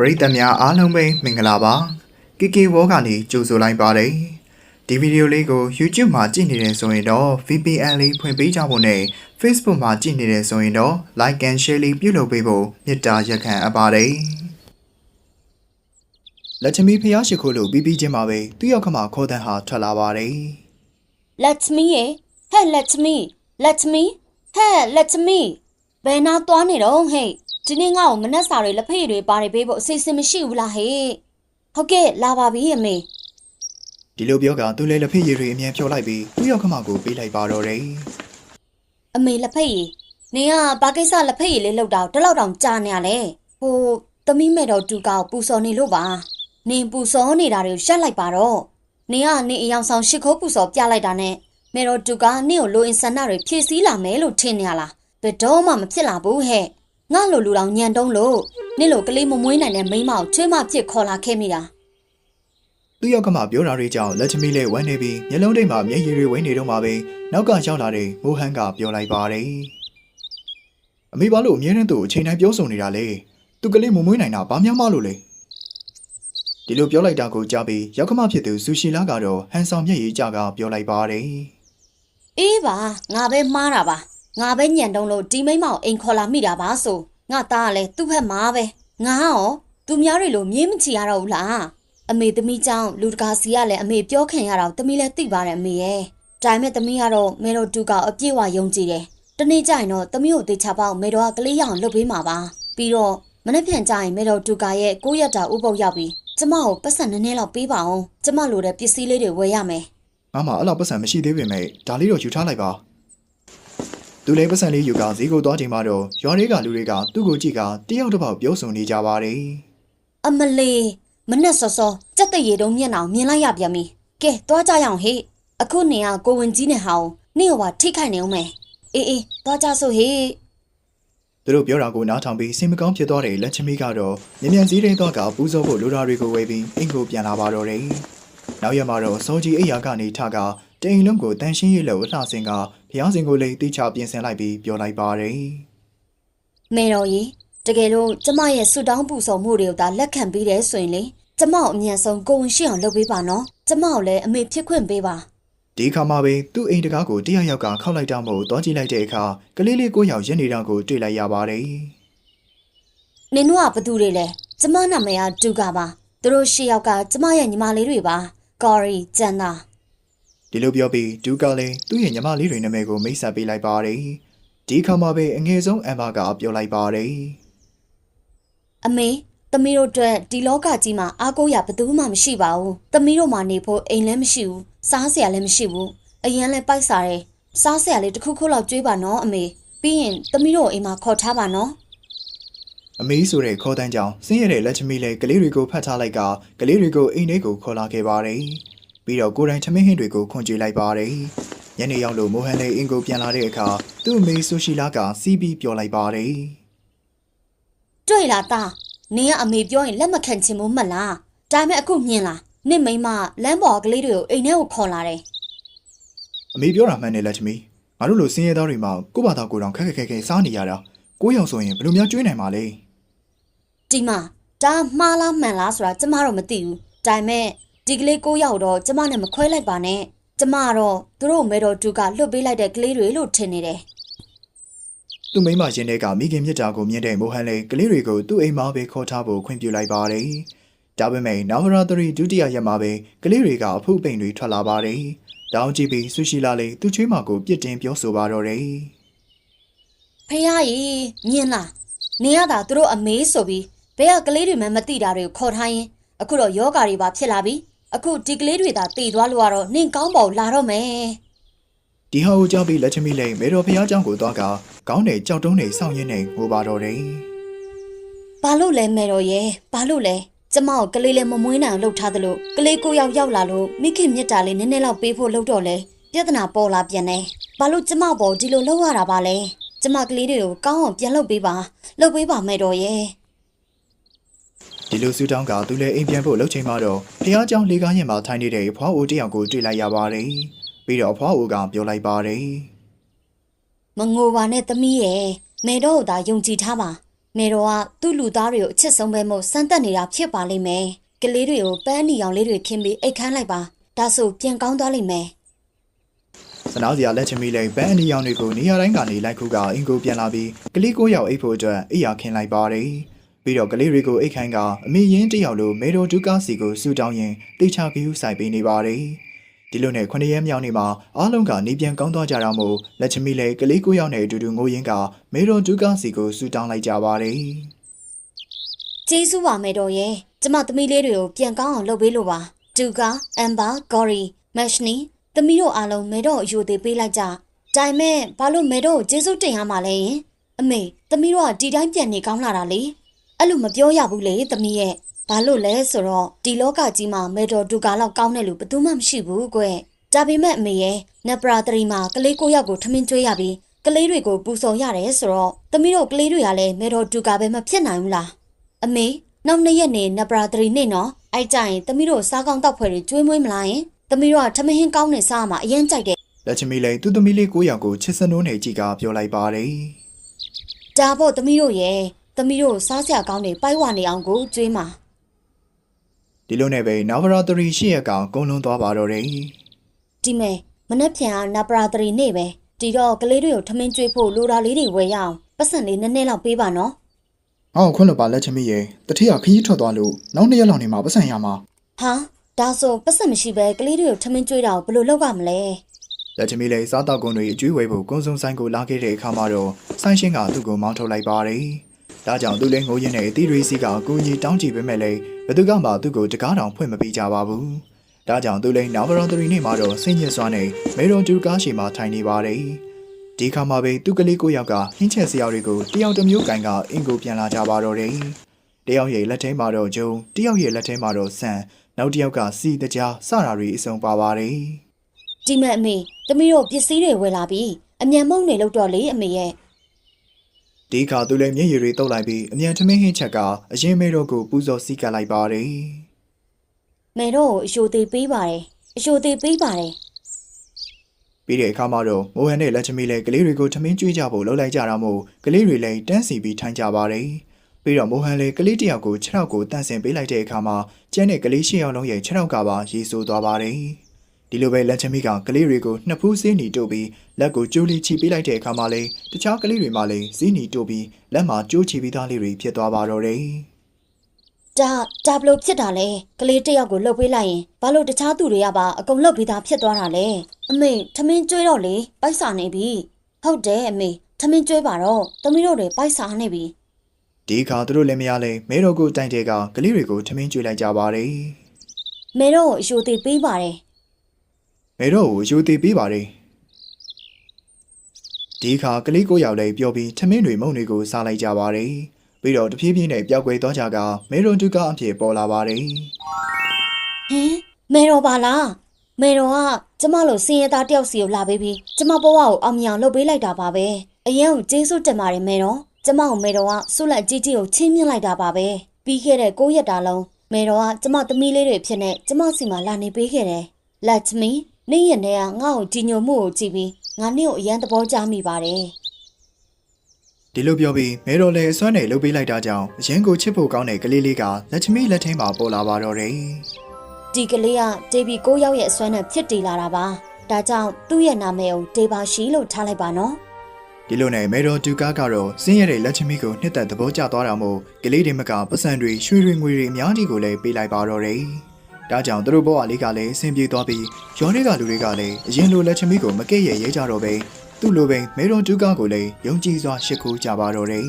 ပရိသတ်များအားလုံးပဲမင်္ဂလာပါKK Wall ကနေကြိုဆိုလိုက်ပါတယ်ဒီဗီဒီယိုလေးကို YouTube မှာကြည့်နေတယ်ဆိုရင်တော့ VPN လေးဖွင့်ပေးကြဖို့နဲ့ Facebook မှာကြည့်နေတယ်ဆိုရင်တော့ Like and Share လေးပြုလုပ်ပေးဖို့မေတ္တာရက်ခံအပ်ပါတယ်လက်ချမီဖျားရှိခိုးလို့ပြီးချင်းမှာပဲသူရောက်ခမခေါ်တဲ့ဟာထွက်လာပါတယ် Let me ဟဲ့ Let me ဟဲ့ Let me ဘယ်နာသွားနေတော့ဟဲ့ဒီနေ့ငါ့ကိုမနှက်စာတွေလက်ဖက်တွေပါတယ်ပေးဖို့အစီအစဉ်မရှိဘူးလားဟဲ့ဟုတ်ကဲ့လာပါပြီအမေဒီလိုပြောကသူလည်းလက်ဖက်ရည်တွေအမြန်ဖြော်လိုက်ပြီးသူရောက်ခမကိုပေးလိုက်ပါတော့တယ်အမေလက်ဖက်ရည်နင်ကဘာကိစ္စလက်ဖက်ရည်လေးလောက်တော့တလောက်တောင်ကြာနေရလဲဟိုသမီးမဲ့တော်တူကောက်ပူစော်နေလို့ပါနင်ပူစော်နေတာတွေကိုရှက်လိုက်ပါတော့နင်ကနေအယောင်ဆောင်ရှစ်ခိုးပူစော်ပြလိုက်တာနဲ့မဲ့တော်တူကနင့်ကိုလိုအင်ဆန္ဒတွေဖြည့်ဆည်းလာမယ်လို့ထင်နေရလားဘယ်တော့မှမဖြစ်လာဘူးဟဲ့ငါလိုလူတော်ညံတုံးလို့နင့်လိုကလေးမမွေးနိုင်တဲ့မိန်းမကိုချွေးမဖြစ်ခေါ်လာခဲ့မိတာသူရောက်ကမှပြောတာတွေကြောင့်လက်ချမီလေးဝမ်းနေပြီးမျက်လုံးတိမ်မှာမျက်ရည်တွေဝိုင်းနေတော့မှပဲနောက်ကရောက်လာတဲ့မိုဟန်ကပြောလိုက်ပါတယ်အမေဘာလို့အမြဲတမ်းသူ့အချိန်တိုင်းပြောဆိုနေတာလဲသူကလေးမမွေးနိုင်တာဘာမှမလို့လဲဒီလိုပြောလိုက်တာကိုကြားပြီးရောက်ခမဖြစ်သူဆူရှီလာကတော့ဟန်ဆောင်မျက်ရည်ကြကပြောလိုက်ပါတယ်အေးပါငါပဲမှားတာပါငါပဲညံတုံးလို့ဒီမိန်းမကိုအိမ်ခေါ်လာမိတာပါဆိုငါသားကလည်းသူ့ဘက်မှာပဲငါရောသူများတွေလိုမြင်းမချီရတော့ဘူးလားအမေသမီးကြောင့်လူတကာစီကလည်းအမေပြောခင်ရတော့သမီးလည်းသိပါတယ်အမေရဲ့ဒါပေမဲ့သမီးကတော့မေတော်တူကအပြည့်ဝယုံကြည်တယ်တနေ့ကျရင်တော့သမီးကိုတေချာပေါက်မေတော်ကကလေးရအောင်လုပ်ပေးမှာပါပြီးတော့မနေ့ပြန်ကျရင်မေတော်တူကရဲ့9ရက်တာဥပုပ်ရောက်ပြီးကျမကိုပတ်စံနည်းနည်းလောက်ပေးပါအောင်ကျမလိုတဲ့ပစ္စည်းလေးတွေဝယ်ရမယ်ငါမှအဲ့လောက်ပတ်စံမရှိသေးပေမဲ့ဒါလေးတော့ယူထားလိုက်ပါသူလည်းပတ်စံလေးယူကဈေးကိုသွားချိန်မှာတော့ရွာတွေကလူတွေကသူ့ကိုကြည့်ကတယောက်တစ်ပေါက်ပြောဆိုနေကြပါတယ်အမလေးမနဲ့စောစောစက်တရေတုံးမျက်နှာမြင်လိုက်ရပြန်ပြီကဲသွားကြရအောင်ဟေ့အခုနေကကိုဝင်ကြီးနဲ့ဟောင်းနေကထိခိုက်နေအောင်မယ်အေးသွားကြစို့ဟေ့သူတို့ပြောတာကိုနားထောင်ပြီးစိတ်မကောင်းဖြစ်သွားတဲ့လက်ချမီကတော့မြန်မြန်စည်းရင်းသွားကပူဇော်ဖို့လိုတာတွေကိုဝယ်ပြီးအိမ်ကိုပြန်လာပါတော့တယ်နောက်ရက်မှာတော့စောကြီးအိယာကနေထကတိမ်လုံးကိုတန်ရှင်းရေးလို့အလှဆင်ကဖျားစင်ကိုလေးတိချပြင်ဆင်လိုက်ပြီးပြောလိုက်ပါတယ်မေတော်ကြီးတကယ်လို့ကျမရဲ့ဆူတောင်းပူဆောင်မှုတွေကိုသာလက်ခံပေးတယ်ဆိုရင်လေကျမအမြန်ဆုံးကိုဝင်ရှိအောင်လုပ်ပေးပါနော်ကျမကိုလည်းအမေဖြစ်ခွင့်ပေးပါဒီခါမှပဲသူ့အိမ်တကားကိုတရယောက်ကခောက်လိုက်တော့မို့သွားကြည့်လိုက်တဲ့အခါကလေးလေးကိုရောက်ရက်နေတာကိုတွေ့လိုက်ရပါတယ်နင်တို့ကဘသူတွေလဲကျမနာမည်ကဒူကာပါသူတို့ရှေ့ယောက်ကကျမရဲ့ညီမလေးတွေပါကော်ရီကျန်တာဒီလိုပြောပြီးဒူကာလည်းသူ့ရဲ့ညီမလေးတွေနာမည်ကိုမိတ်ဆက်ပေးလိုက်ပါတယ်ဒီခါမှပဲအငယ်ဆုံးအမ်ဘာကပြောလိုက်ပါတယ်အမေသမီးတို့အတွက်ဒီလောကကြီးမှာအားကိုးရဘယ်သူမှမရှိပါဘူးသမီးတို့မှနေဖို့အိမ်လည်းမရှိဘူးစားစရာလည်းမရှိဘူးအရင်လည်းပိုက်စားတယ်စားစရာလေးတစ်ခုခုလောက်ကျွေးပါနော်အမေပြီးရင်သမီးတို့အိမ်မှာခေါ်ထားပါနော်အမေဆိုတဲ့ခေါ်တန်းကြောင့်စင်းရတဲ့လက်ချမီလည်းကလေးတွေကိုဖတ်ထားလိုက်ကကလေးတွေကိုအိမ်ထဲကိုခေါ်လာခဲ့ပါတယ်ပြီးတော့ကိုယ်တိုင်ချမင်းဟင်းတွေကိုခွန်ကြွေလိုက်ပါတယ်ညနေရောက်လို့မိုဟန်လည်းအင်ကိုပြန်လာတဲ့အခါသူ့အမေဆူရှီလာကစီးပြီးပြောလိုက်ပါတယ်တွေ့လားသားနင်ကအမေပြောရင်လက်မခံချင်ဘူးမလားဒါပေမဲ့အခုမြင်လားနင့်မိမလမ်းပေါ်ကလေးတွေကိုအိမ်ထဲကိုခေါ်လာတယ်အမေပြောတာမှန်တယ်လက်ချမီငါတို့လိုစင်းရဲသားတွေမှာကို့ဘာသာကိုယ်တော်ခက်ခဲစားနေရတာကိုရောက်ဆိုရင်ဘယ်လိုများကျွေးနိုင်မှာလဲဒီမှာဒါမှားလားမှန်လားဆိုတာကျမတော့မသိဘူးဒါပေမဲ့ဒီကလေးကိုရောက်တော့ကျမနဲ့မခွဲလိုက်ပါနဲ့ကျမတော့သူတို့မဲတော်တူကလွတ်ပေးလိုက်တဲ့ကလေးတွေလို့ထင်နေတယ်သူ့မိမရင်ထဲကမိခင်မြတ်တာကိုမြင်တဲ့မိုဟန်လည်းကလေးတွေကိုသူ့အိမ်မှာပဲခေါ်ထားဖို့ခွင့်ပြုလိုက်ပါတယ်ဒါပေမဲ့နောက်ရာသရီဒုတိယရက်မှာပဲကလေးတွေကအဖုပိန်တွေထွက်လာပါတယ်တောင်းကြည့်ပြီးဆူရှီလာလည်းသူ့ချွေးမကိုပြစ်တင်ပြောဆိုပါတော့တယ်ဖေးကြီးမြင်လားနင်ရတာသူတို့အမေဆိုပြီးဘယ်ကကလေးတွေမှမသိတာတွေကိုခေါ်ထားရင်အခုတော့ယောဂါတွေပါဖြစ်လာပြီအခုဒီကလေးတွေသာတည်သွားလို့ကတော့နင်ကောင်းပေါ်လာတော့မယ်ဒီဟာကိုကြောက်ပြီးလက်ချမီလိန်မေတော်ဖျားเจ้าကိုသွားကကောင်းတဲ့ကြောက်တုံးတွေစောင့်ရင်းနဲ့ငိုပါတော့တယ်ဘာလို့လဲမေတော်ရဲ့ဘာလို့လဲကျမကိုကလေးလေးမမွေးနိုင်အောင်လှုပ်ထားသလိုကလေးကိုရောက်လာလို့မိခင်မြတ်တာလေးနည်းနည်းလောက်ပေးဖို့လှုပ်တော့လဲပြဿနာပေါ်လာပြန်တယ်ဘာလို့ကျမပေါ်ဒီလိုလှုပ်ရတာပါလဲကျမကလေးတွေကိုကောင်းအောင်ပြန်လှုပ်ပေးပါမေတော်ရဲ့ဒီလိုစူတောင်းကသူလည်းအိမ်ပြန်ဖို့လှုပ်ချိန်မှာတော့ဖျားเจ้าလေးကားရင်မှာထိုင်နေတဲ့ဖွားအိုတယောက်ကိုတွေ့လိုက်ရပါတယ်ပြီးတော့ဖွားအိုကပြောလိုက်ပါတယ်မငိုပါနဲ့သမီးရဲ့မေတော်ကသာယုံကြည်ထားပါ မေတော်ကသူ့လူသားတွေကိုအချစ်ဆုံးပဲမို့စမ်းတက်နေတာဖြစ်ပါလိမ့်မယ်ကလေးတွေကိုပန်းအနီရောင်လေးတွေခင်းပြီးအိတ်ခမ်းလိုက်ပါဒါဆိုပြန်ကောင်းသွားလိမ့်မယ် စနားစရာလက်ချမီလေးပန်းအနီရောင်တွေကိုနေရာတိုင်းကနေလိုက်ခုကအင်ကိုပြန်လာပြီးကလေး9ယောက်အိတ်ဖို့အတွက်အိယာခင်းလိုက်ပါတယ်ပြီးတော့ကလေးတွေကိုအိတ်ခိုင်းကအမေရင်းတယောက်လိုမေတော်ဒုကားစီကိုစူတောင်းရင်တိတ်ချကယူဆိုင်ပေးနေပါတယ်ဒီလိုနဲ့9ရက်မြောက်နေ့မှာအားလုံးကနေပြန်ကောင်းသွားကြတာမို့လက်ချမီလေးကလေး9ယောက်နဲ့အတူတူငိုရင်းကမေတော်ဒုကားစီကိုစူတောင်းလိုက်ကြပါတယ် ကျေးဇူးပါမေတော်ရဲ့ကျမသမီးလေးတွေကိုပြန်ကောင်းအောင်လုပ်ပေးလို့ပါတူကအမ်ဘာဂေါ်ရီမက်ရှ်နီသမီးတို့အားလုံးမေတော်အယူသေးပေးလိုက်ကြဒါပေမဲ့ဘာလို့မေတော်ကိုကျေးဇူးတင်ရမှာလဲယင်အမေသမီးတို့ကဒီတိုင်းပြန်နေကောင်းလာတာလေအဲ့လိုမပြောရဘူးလေသမီးရဲ့ဘာလို့လဲဆိုတော့ဒီလောကကြီးမှာမေတော်ဒူကာလောက်ကောင်းတဲ့လူဘယ်သူမှမရှိဘူးကွဒါပေမဲ့အမေရဲ့နပရာတရီမှာကလေး9ယောက်ကိုထမင်းကျွေးရပြီးကလေးတွေကိုပူဆောင်ရတယ်ဆိုတော့သမီးတို့ကလေးတွေကလည်းမေတော်ဒူကာပဲမဖြစ်နိုင်ဘူးလားအမေနောက်2ရက်နေနပရာတရီနေ့နော်အဲ့ကြရင်သမီးတို့စားကောင်းတောက်ဖွယ်တွေကျွေးမွေးမလားယင်သမီးတို့ကထမင်းဟင်းကောင်းနေစားမှာအရင်ကြိုက်တယ် လက်ချမီလေးသူ့သမီးလေး9ယောက်ကိုချစ်စနိုးနေကြည့်ကပြောလိုက်ပါတယ် ဒါပေါ့သမီးတို့ရဲ့သမီးတို့စားစရာကောင်းတွေပိုက်ဝနေအောင်ကိုကျွေးမှာ ဒီလိုနဲ့ပဲနာဗရာတရီ8ရက်ကောင်ကုန်လွန်သွားပါတော့တယ် ဒီမဲ့မနှက်ဖြန်ကနပရာတရီနေ့ပဲဒီတော့ကလေးတွေကိုထမင်းကျွေးဖို့လိုတာလေးတွေဝယ်ရအောင်ပတ်စံလေးနည်းနည်းလောက်ပေးပါနော် ။အော်ခွန်းလို့ပါလက်ချမီရဲ့တတိယခကြီးထွက်သွားလို့နောက်2ရက်လောက်နေမှာပတ်စံရမှာ ဟာဒါဆိုပတ်စံမရှိပဲကလေးတွေကိုထမင်းကျွေးတာကိုဘယ်လိုလုပ်ရမလဲ ။လက်ချမီလေးစားတောက်ကုန်တွေအကျွေးဝဲဖို့ကွန်ဆုံဆိုင်ကိုလာခဲ့တဲ့အခါမှာတော့ဆိုင်ရှင်ကသူ့ကိုမောင်းထုတ်လိုက်ပါတယ်။ဒါကြောင့်သူလည်းငိုရင်းနဲ့အသီးရီစီကအကူကြီးတောင်းကြည့်ပေးမဲ့လေဘယ်သူကမှသူ့ကိုတကားတောင်ဖွင့်မပေးကြပါဘူး။ဒါကြောင့်သူလည်းနာဗရာတရီနေ့မှာတော့စိတ်ညစ်စွာနဲ့မေရွန်တူကားရှိမှထိုင်နေပါတယ်။ဒီခါမှာပဲသူ့ကလေး9ယောက်ကဟင်းချက်စရာတွေကိုတယောက်တစ်မျိုးကန်ကအင်ကိုပြန်လာကြပါတော့တယ်။တယောက်ရဲ့လက်ထဲမှာတော့ဂျုံတယောက်ရဲ့လက်ထဲမှာတော့ဆန်နောက်တယောက်ကစီတကြားစတာတွေအစုံပါပါတယ် ဒီမဲ့အမေသမီးတို့ပစ္စည်းတွေဝယ်လာပြီးအမြန်မုံနေလို့တော့လေအမေရဲ့ ။ဒီခါသူလည်းမျက်ရည်တွေတုပ်လိုက်ပြီးအမြန်ထမင်းဟင်းချက်ကအရင်မေတော်ကိုပူဇော်စီးကပ်လိုက်ပါတယ် မေတို့ကိုအရှိုသေးပေးပါတယ်အရှိုသေးပေးပါတယ် ။ပြီးတဲ့အခါမှာတော့မိုဟန်နဲ့လက်ချမီလည်းကလေးတွေကိုထမင်းကျွေးကြဖို့လှုပ်လိုက်ကြတာမို့ကလေးတွေလည်းတန်းစီပြီးထိုင်ကြပါတယ်။ပြီးတော့မိုဟန်လည်းကလေးတစ်ယောက်ကိုခြေထောက်ကိုတန့်စင်ပေးလိုက်တဲ့အခါမှာကျန်းတဲ့ကလေး၈ယောက်လုံးရဲ့ခြေထောက်ကပါရေဆိုးသွားပါတယ်။ဒီလိုပဲလက်ချမီကကလေးတွေကိုနှစ်ဖူးစည်းနီတို့ပြီးလက်ကိုကျိုးလေးချီပေးလိုက်တဲ့အခါမှာလည်းတခြားကလေးတွေမှလည်းစည်းနီတို့ပြီးလက်မှာကျိုးချီပြီးသားလေးတွေဖြစ်သွားပါတော့တယ်။ ဒါဘလို့ဖြစ်တာလဲကလေးတစ်ယောက်ကိုလှုပ်ပေးလိုက်ရင်ဘာလို့တခြားသူတွေကပါအကုန်လှုပ်ပြီးသားဖြစ်သွားတာလဲအမေထမင်းကျွေးတော့လေပိုက်စာနေပြီဟုတ်တယ်အမေထမင်းကျွေးပါတော့သမီးတို့တွေပိုက်စာနေပြီ ဒီခါသူတို့လည်းမရလဲမဲတော်ကိုတိုင်တဲ့ကကလေးတွေကိုထမင်းကျွေးလိုက်ကြပါတယ် မေတို့ကိုအရှိုသေးပေးပါတယ် မဲတော်ကိုယူသေးပေးပါတယ်ဒီခါကလေး9ယောက်လည်းပြောပြီးထမင်းတွေမုံတွေကိုစားလိုက်ကြပါတယ်ပြီးတော့တဖြည်းဖြည်းနဲ့ပျောက်ကွယ်သွားကြကမဲတော်တူကအဖြစ်ပေါ်လာပါတယ် ဟင်မေတို့ပါလားမေတို့ကကျမလို့စင်ရသားတယောက်စီကိုလာပေးပြီးကျမဘဝကိုအောင်မြင်အောင်လုပ်ပေးလိုက်တာပါပဲအရင်ကကျေးဇူးတင်ပါတယ်မေတို့ကျမကိုမေတို့ကဆုလက်ကြီးကြီးကိုချင်းမြင့်လိုက်တာပါပဲပြီးခဲ့တဲ့9ရက်တာလုံးမေတို့ကကျမသမီးလေးတွေဖြစ်နေကျမစီမှာလာနေပေးခဲ့တယ်လက်ချမီနေ့ရက်နဲ့ကငါ့ကိုကြည်ညိုမှုကိုကြည့်ပြီးငါနေ့ကိုအရန်သဘောကျမိပါတယ် ဒီလိုပြောပြီးမဲတော်လည်းအစွမ်းနဲ့လှုပ်ပေးလိုက်တာကြောင့်အရင်ကိုချစ်ဖို့ကောင်းတဲ့ကလေးလေးကလက်ချမီလက်ထဲမှာပေါ်လာပါတော့တယ် ဒီကလေးကဒေဘီ9ယောက်ရဲ့အစွမ်းနဲ့ဖြစ်တည်လာတာပါဒါကြောင့်သူ့ရဲ့နာမည်ကိုဒေဘာရှိလို့ထားလိုက်ပါနော် ဒီလိုနဲ့မဲတော်တူကားကတော့စင်းရတဲ့လက်ချမီကိုနှစ်သက်သဘောကျသွားတာမို့ကလေးတွေမကပတ်စံတွေရွှေတွေငွေတွေအများကြီးကိုလည်းပေးလိုက်ပါတော့တယ်ဒါကြောင့်သူတို့ဘဝလေးကလည်းအဆင်ပြေသွားပြီးရော်တွေကလူတွေကလည်းအရင်လိုလက်ချမီကိုမကဲ့ရဲ့ရဲကြတော့ပဲသူ့လိုပဲမဲတော်တူကားကိုလည်းယုံကြည်စွာရှစ်ခိုးကြပါတော့တယ်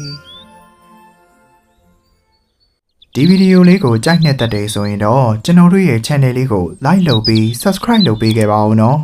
ဒီဗီဒီယိုလေးကိုကြိုက်နှစ်သက်တယ်ဆိုရင်တော့ကျွန်တော်တို့ရဲ့ channel လေးကို like လုပ်ပြီး subscribe လုပ်ပေးခဲ့ပါဦးနော်